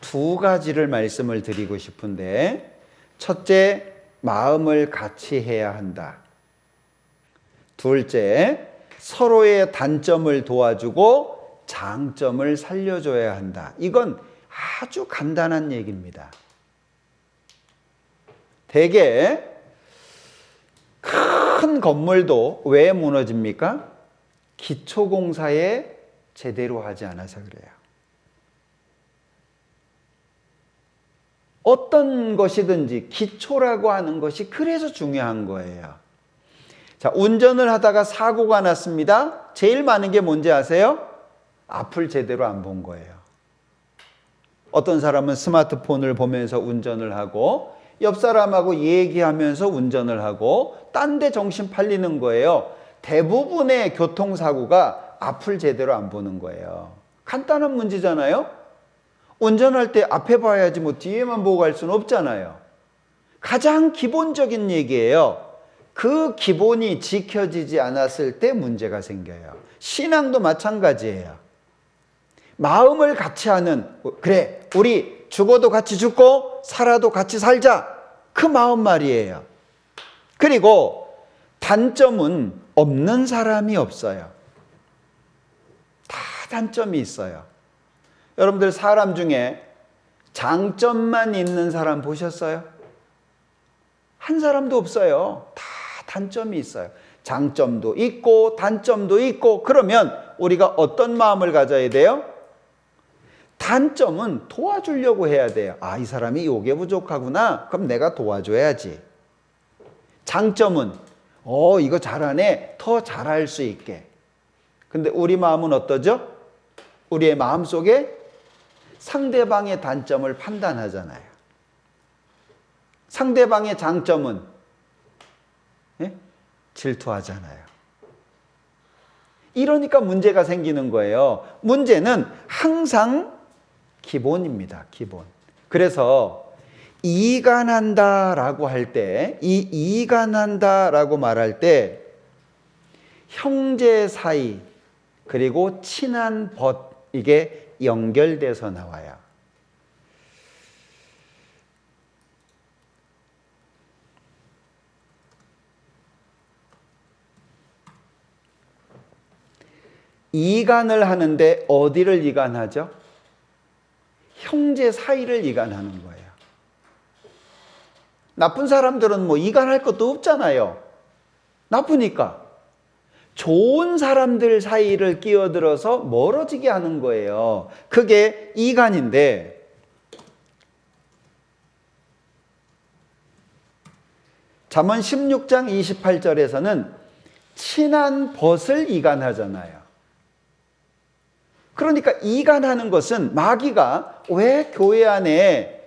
두 가지를 말씀을 드리고 싶은데, 첫째, 마음을 같이 해야 한다. 둘째, 서로의 단점을 도와주고 장점을 살려줘야 한다. 이건 아주 간단한 얘기입니다. 대개 큰 건물도 왜 무너집니까? 기초공사에 제대로 하지 않아서 그래요. 어떤 것이든지 기초라고 하는 것이 그래서 중요한 거예요. 자, 운전을 하다가 사고가 났습니다. 제일 많은 게 뭔지 아세요? 앞을 제대로 안 본 거예요. 어떤 사람은 스마트폰을 보면서 운전을 하고, 옆 사람하고 얘기하면서 운전을 하고, 딴 데 정신 팔리는 거예요. 대부분의 교통사고가 앞을 제대로 안 보는 거예요. 간단한 문제잖아요. 운전할 때 앞에 봐야지 뭐 뒤에만 보고 갈 수는 없잖아요. 가장 기본적인 얘기예요. 그 기본이 지켜지지 않았을 때 문제가 생겨요. 신앙도 마찬가지예요. 마음을 같이 하는, 그래 우리 죽어도 같이 죽고 살아도 같이 살자, 그 마음 말이에요. 그리고 단점은 없는 사람이 없어요. 다 단점이 있어요. 여러분들 사람 중에 장점만 있는 사람 보셨어요? 한 사람도 없어요. 다 단점이 있어요. 장점도 있고 단점도 있고. 그러면 우리가 어떤 마음을 가져야 돼요? 단점은 도와주려고 해야 돼요. 아, 이 사람이 요게 부족하구나. 그럼 내가 도와줘야지. 장점은 이거 잘하네. 더 잘할 수 있게. 근데 우리 마음은 어떠죠? 우리의 마음 속에 상대방의 단점을 판단하잖아요. 상대방의 장점은 질투하잖아요. 이러니까 문제가 생기는 거예요. 문제는 항상 기본입니다. 기본. 그래서 이간한다라고 할 때, 이 이간한다라고 말할 때 형제 사이 그리고 친한 벗, 이게 연결돼서 나와요. 이간을 하는데 어디를 이간하죠? 형제 사이를 이간하는 거예요. 나쁜 사람들은 뭐 이간할 것도 없잖아요. 나쁘니까. 좋은 사람들 사이를 끼어들어서 멀어지게 하는 거예요. 그게 이간인데, 잠언 16장 28절에서는 친한 벗을 이간하잖아요. 그러니까 이간하는 것은 마귀가 왜 교회 안에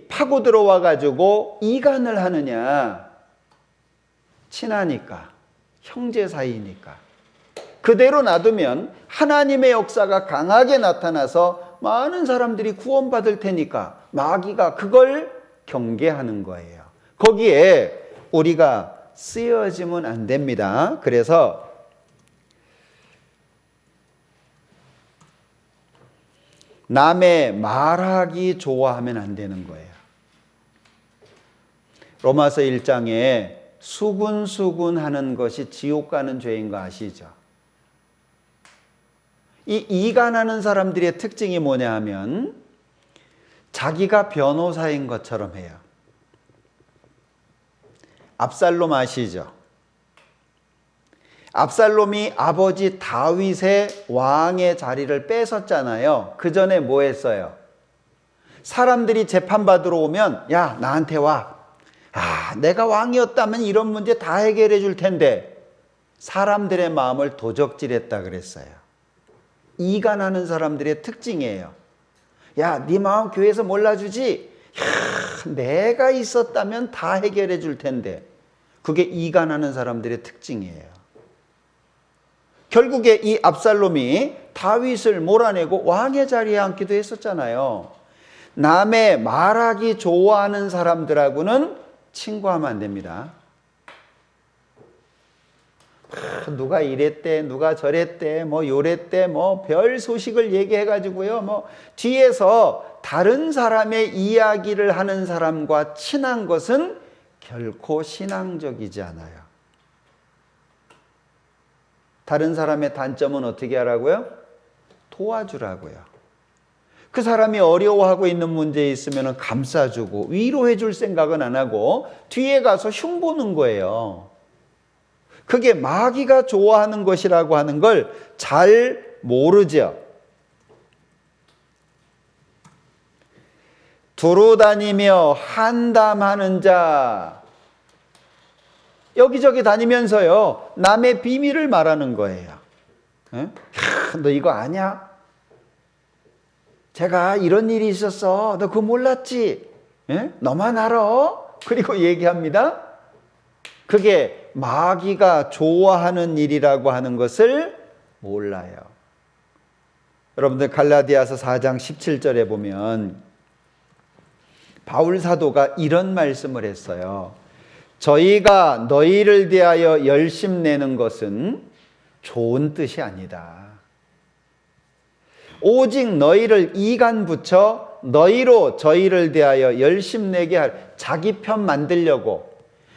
파고 들어와 가지고 이간을 하느냐? 친하니까, 형제 사이니까. 그대로 놔두면 하나님의 역사가 강하게 나타나서 많은 사람들이 구원받을 테니까 마귀가 그걸 경계하는 거예요. 거기에 우리가 쓰여지면 안 됩니다. 그래서 남의 말하기 좋아하면 안 되는 거예요. 로마서 1장에 수군수군 하는 것이 지옥 가는 죄인 거 아시죠? 이 이간하는 사람들의 특징이 뭐냐 하면 자기가 변호사인 것처럼 해요. 압살롬 아시죠? 압살롬이 아버지 다윗의 왕의 자리를 뺏었잖아요. 그 전에 뭐 했어요? 사람들이 재판받으러 오면 야, 나한테 와. 내가 왕이었다면 이런 문제 다 해결해 줄 텐데. 사람들의 마음을 도적질했다 그랬어요. 이간하는 사람들의 특징이에요. 야, 네 마음 교회에서 몰라주지? 야, 내가 있었다면 다 해결해 줄 텐데. 그게 이간하는 사람들의 특징이에요. 결국에 이 압살롬이 다윗을 몰아내고 왕의 자리에 앉기도 했었잖아요. 남의 말하기 좋아하는 사람들하고는 친구하면 안 됩니다. 누가 이랬대, 누가 저랬대, 뭐 요랬대, 뭐 별 소식을 얘기해가지고요. 뭐 뒤에서 다른 사람의 이야기를 하는 사람과 친한 것은 결코 신앙적이지 않아요. 다른 사람의 단점은 어떻게 하라고요? 도와주라고요. 그 사람이 어려워하고 있는 문제에 있으면 감싸주고 위로해 줄 생각은 안 하고 뒤에 가서 흉보는 거예요. 그게 마귀가 좋아하는 것이라고 하는 걸 잘 모르죠. 두루다니며 한담하는 자, 여기저기 다니면서요 남의 비밀을 말하는 거예요. 너 이거 아냐? 제가 이런 일이 있었어. 너 그거 몰랐지? 너만 알아? 그리고 얘기합니다. 그게 마귀가 좋아하는 일이라고 하는 것을 몰라요. 여러분들 갈라디아서 4장 17절에 보면 바울 사도가 이런 말씀을 했어요. 저희가 너희를 대하여 열심내는 것은 좋은 뜻이 아니다. 오직 너희를 이간 붙여 너희로 저희를 대하여 열심내게 할 자기 편 만들려고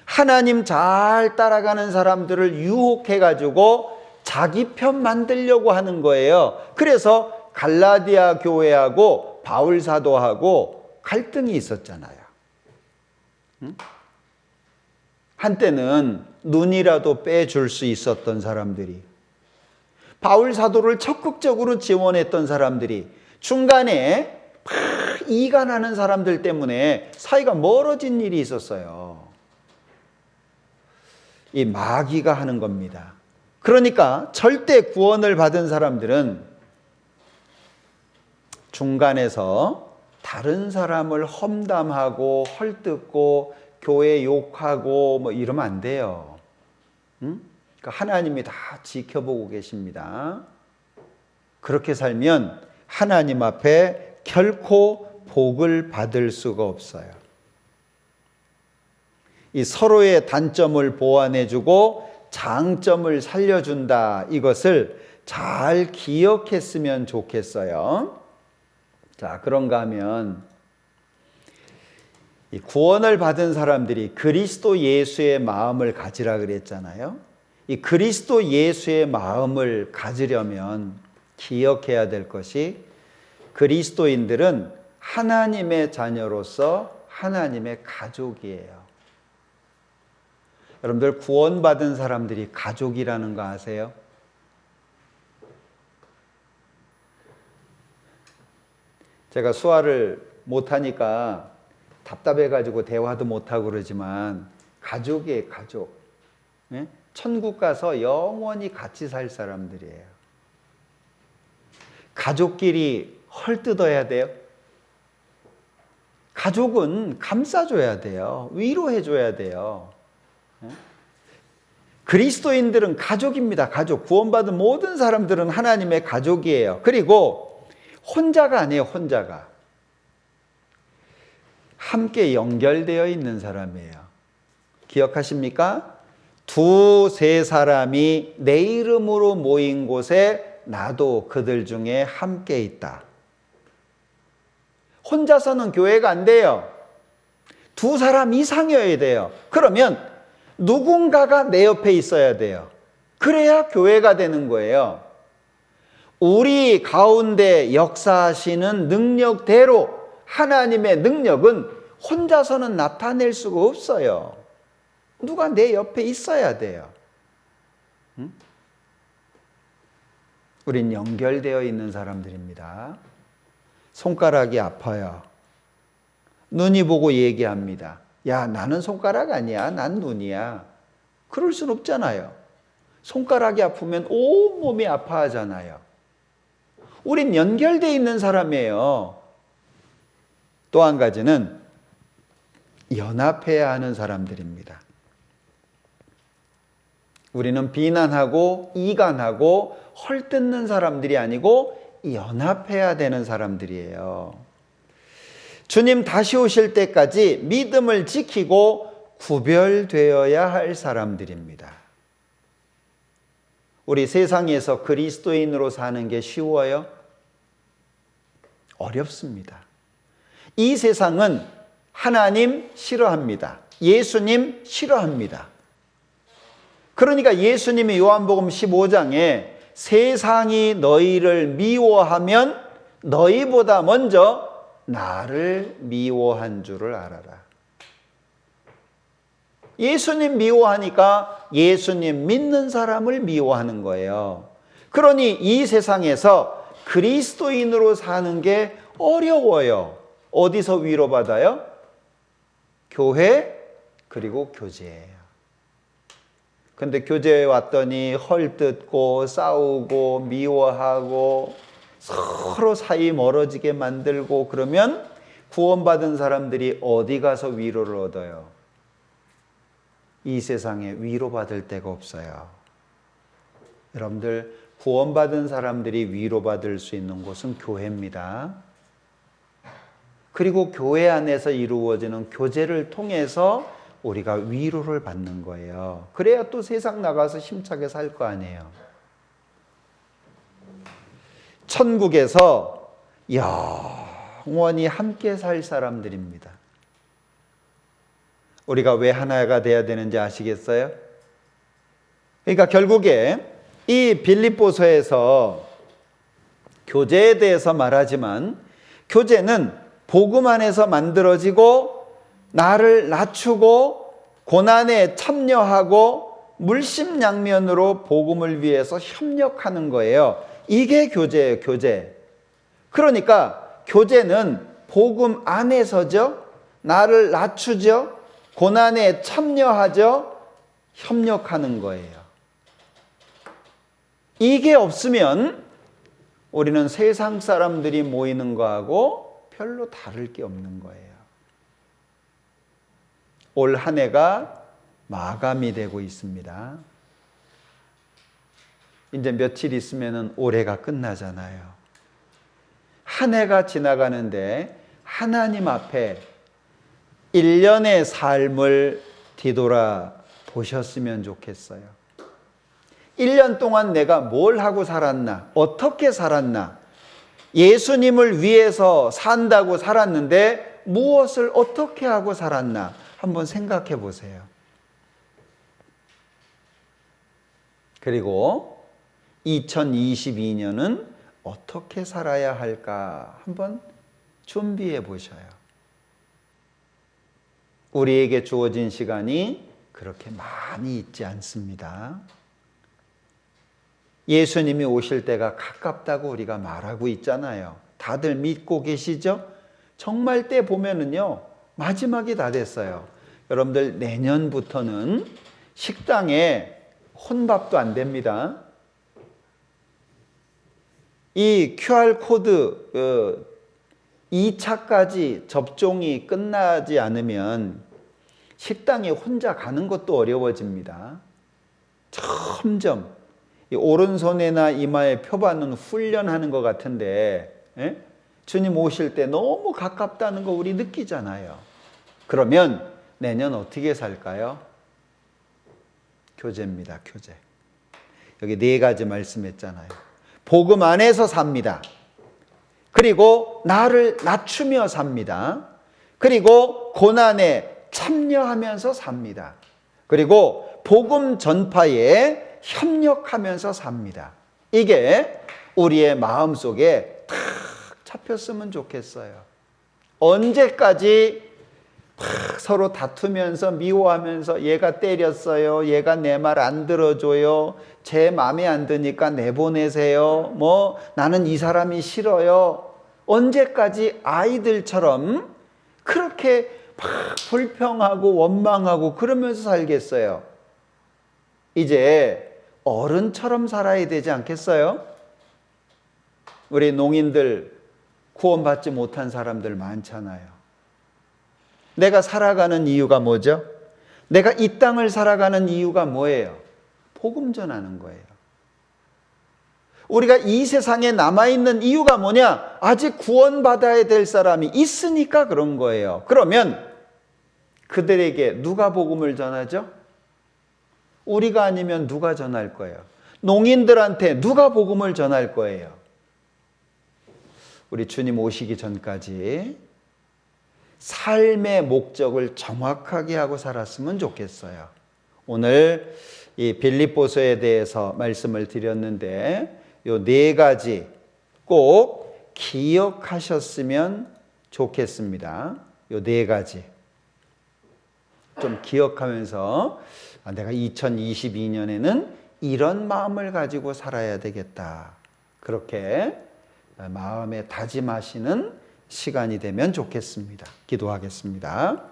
하나님 잘 따라가는 사람들을 유혹해가지고 자기 편 만들려고 하는 거예요. 그래서 갈라디아 교회하고 바울 사도하고 갈등이 있었잖아요. 한때는 눈이라도 빼줄 수 있었던 사람들이, 바울 사도를 적극적으로 지원했던 사람들이 중간에 막 이간하는 사람들 때문에 사이가 멀어진 일이 있었어요. 이 마귀가 하는 겁니다. 그러니까 절대 구원을 받은 사람들은 중간에서 다른 사람을 험담하고 헐뜯고 교회 욕하고 뭐 이러면 안 돼요. 그러니까 하나님이 다 지켜보고 계십니다. 그렇게 살면 하나님 앞에 결코 복을 받을 수가 없어요. 이 서로의 단점을 보완해주고 장점을 살려준다. 이것을 잘 기억했으면 좋겠어요. 자, 그런가 하면 이 구원을 받은 사람들이 그리스도 예수의 마음을 가지라 그랬잖아요. 이 그리스도 예수의 마음을 가지려면 기억해야 될 것이 그리스도인들은 하나님의 자녀로서 하나님의 가족이에요. 여러분들 구원받은 사람들이 가족이라는 거 아세요? 제가 수화를 못하니까 답답해가지고 대화도 못하고 그러지만 가족이에요, 가족. 네? 천국 가서 영원히 같이 살 사람들이에요. 가족끼리 헐뜯어야 돼요. 가족은 감싸줘야 돼요. 위로해줘야 돼요. 그리스도인들은 가족입니다. 가족. 구원받은 모든 사람들은 하나님의 가족이에요. 그리고 혼자가 아니에요. 혼자가. 함께 연결되어 있는 사람이에요. 기억하십니까? 두세 사람이 내 이름으로 모인 곳에 나도 그들 중에 함께 있다. 혼자서는 교회가 안 돼요. 두 사람 이상이어야 돼요. 그러면 누군가가 내 옆에 있어야 돼요. 그래야 교회가 되는 거예요. 우리 가운데 역사하시는 능력대로 하나님의 능력은 혼자서는 나타낼 수가 없어요. 누가 내 옆에 있어야 돼요. 우린 연결되어 있는 사람들입니다. 손가락이 아파요. 눈이 보고 얘기합니다. 야, 나는 손가락 아니야. 난 눈이야. 그럴 순 없잖아요. 손가락이 아프면 온몸이 아파하잖아요. 우린 연결되어 있는 사람이에요. 또 한 가지는 연합해야 하는 사람들입니다. 우리는 비난하고 이간하고 헐뜯는 사람들이 아니고 연합해야 되는 사람들이에요. 주님 다시 오실 때까지 믿음을 지키고 구별되어야 할 사람들입니다. 우리 세상에서 그리스도인으로 사는 게 쉬워요? 어렵습니다. 이 세상은 하나님 싫어합니다. 예수님 싫어합니다. 그러니까 예수님이 요한복음 15장에 세상이 너희를 미워하면 너희보다 먼저 나를 미워한 줄을 알아라. 예수님 미워하니까 예수님 믿는 사람을 미워하는 거예요. 그러니 이 세상에서 그리스도인으로 사는 게 어려워요. 어디서 위로받아요? 교회 그리고 교제예요. 근데 교제에 왔더니 헐뜯고 싸우고 미워하고 서로 사이 멀어지게 만들고 그러면 구원받은 사람들이 어디 가서 위로를 얻어요? 이 세상에 위로받을 데가 없어요. 여러분들 구원받은 사람들이 위로받을 수 있는 곳은 교회입니다. 그리고 교회 안에서 이루어지는 교제를 통해서 우리가 위로를 받는 거예요. 그래야 또 세상 나가서 힘차게 살 거 아니에요. 천국에서 영원히 함께 살 사람들입니다. 우리가 왜 하나가 돼야 되는지 아시겠어요? 그러니까 결국에 이 빌립보서에서 교제에 대해서 말하지만 교제는 복음 안에서 만들어지고 나를 낮추고 고난에 참여하고 물심양면으로 복음을 위해서 협력하는 거예요. 이게 교제예요, 교제. 그러니까 교제는 복음 안에서죠. 나를 낮추죠. 고난에 참여하죠. 협력하는 거예요. 이게 없으면 우리는 세상 사람들이 모이는 거하고 별로 다를 게 없는 거예요. 올 한 해가 마감이 되고 있습니다. 이제 며칠 있으면 올해가 끝나잖아요. 한 해가 지나가는데 하나님 앞에 1년의 삶을 뒤돌아 보셨으면 좋겠어요. 1년 동안 내가 뭘 하고 살았나? 어떻게 살았나? 예수님을 위해서 산다고 살았는데 무엇을 어떻게 하고 살았나? 한번 생각해 보세요. 그리고 2022년은 어떻게 살아야 할까? 한번 준비해 보셔요. 우리에게 주어진 시간이 그렇게 많이 있지 않습니다. 예수님이 오실 때가 가깝다고 우리가 말하고 있잖아요. 다들 믿고 계시죠? 정말 때 보면은요, 마지막이 다 됐어요. 여러분들 내년부터는 식당에 혼밥도 안 됩니다. 이 QR코드 2차까지 접종이 끝나지 않으면 식당에 혼자 가는 것도 어려워집니다. 점점 이 오른손에나 이마에 표받는 훈련하는 것 같은데 주님 오실 때 너무 가깝다는 거 우리 느끼잖아요. 그러면 내년 어떻게 살까요? 교제입니다. 교제. 여기 4가지 말씀했잖아요. 복음 안에서 삽니다. 그리고 나를 낮추며 삽니다. 그리고 고난에 참여하면서 삽니다. 그리고 복음 전파에 협력하면서 삽니다. 이게 우리의 마음속에 탁 잡혔으면 좋겠어요. 언제까지 서로 다투면서 미워하면서 얘가 때렸어요. 얘가 내 말 안 들어줘요. 제 마음에 안 드니까 내보내세요. 나는 이 사람이 싫어요. 언제까지 아이들처럼 그렇게 막 불평하고 원망하고 그러면서 살겠어요. 이제 어른처럼 살아야 되지 않겠어요? 우리 농인들 구원받지 못한 사람들 많잖아요. 내가 살아가는 이유가 뭐죠? 내가 이 땅을 살아가는 이유가 뭐예요? 복음 전하는 거예요. 우리가 이 세상에 남아있는 이유가 뭐냐? 아직 구원받아야 될 사람이 있으니까 그런 거예요. 그러면 그들에게 누가 복음을 전하죠? 우리가 아니면 누가 전할 거예요? 농인들한테 누가 복음을 전할 거예요? 우리 주님 오시기 전까지 삶의 목적을 정확하게 하고 살았으면 좋겠어요. 오늘 이 빌립보서에 대해서 말씀을 드렸는데 요 4가지 꼭 기억하셨으면 좋겠습니다. 요 4가지 좀 기억하면서 내가 2022년에는 이런 마음을 가지고 살아야 되겠다. 그렇게 마음에 다짐하시는 시간이 되면 좋겠습니다. 기도하겠습니다.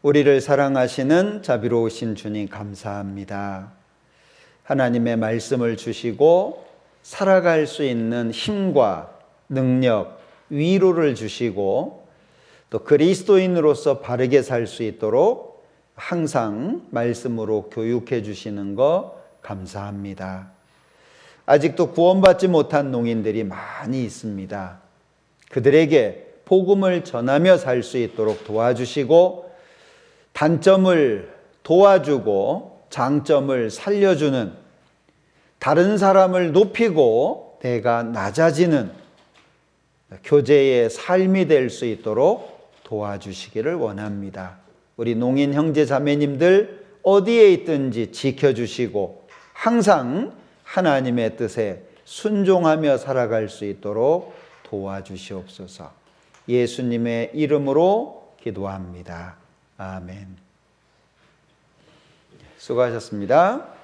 우리를 사랑하시는 자비로우신 주님 감사합니다. 하나님의 말씀을 주시고 살아갈 수 있는 힘과 능력, 위로를 주시고 또 그리스도인으로서 바르게 살 수 있도록 항상 말씀으로 교육해 주시는 거 감사합니다. 아직도 구원받지 못한 농인들이 많이 있습니다. 그들에게 복음을 전하며 살 수 있도록 도와주시고 단점을 도와주고 장점을 살려주는, 다른 사람을 높이고 내가 낮아지는 교제의 삶이 될 수 있도록 도와주시기를 원합니다. 우리 농인 형제 자매님들 어디에 있든지 지켜주시고 항상 하나님의 뜻에 순종하며 살아갈 수 있도록 도와주시옵소서. 예수님의 이름으로 기도합니다. 아멘. 수고하셨습니다.